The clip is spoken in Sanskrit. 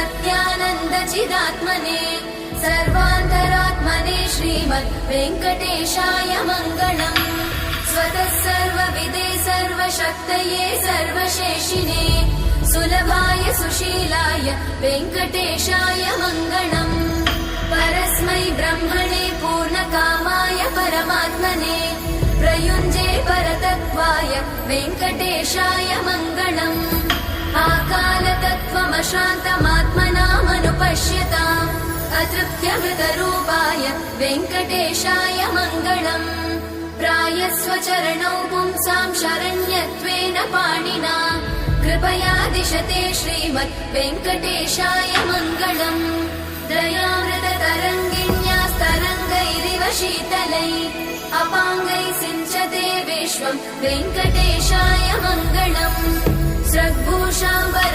सत्यानन्दचिदात्मने सर्वान्तरात्मने श्रीमद् वेङ्कटेशाय मङ्गलम्। स्वतः सर्वविदे सर्वशक्तये सर्वशेषिने सुलभाय सुशीलाय वेङ्कटेशाय मङ्गलम्। परस्मै ब्रह्मणे पूर्णकामाय परमात्मने प्रयुञ्जे परतत्त्वाय वेङ्कटेशाय मङ्गलम्। आकालतत्त्वमशान्तमात्मनामनुपश्यताम् अतृप्त्यमृतरूपाय वेङ्कटेशाय मङ्गलम्। प्रायस्वचरणौ पुंसां शरण्यत्वेन पाणिना कृपया दिशते श्रीमद् वेङ्कटेशाय मङ्गलम्। दयामृततरङ्गिण्यास्तरङ्गैरिव शीतलै अपाङ्गैः सिञ्चते विश्वं वेङ्कटेशाय मङ्गलम्। स्रग्भूषाम्बर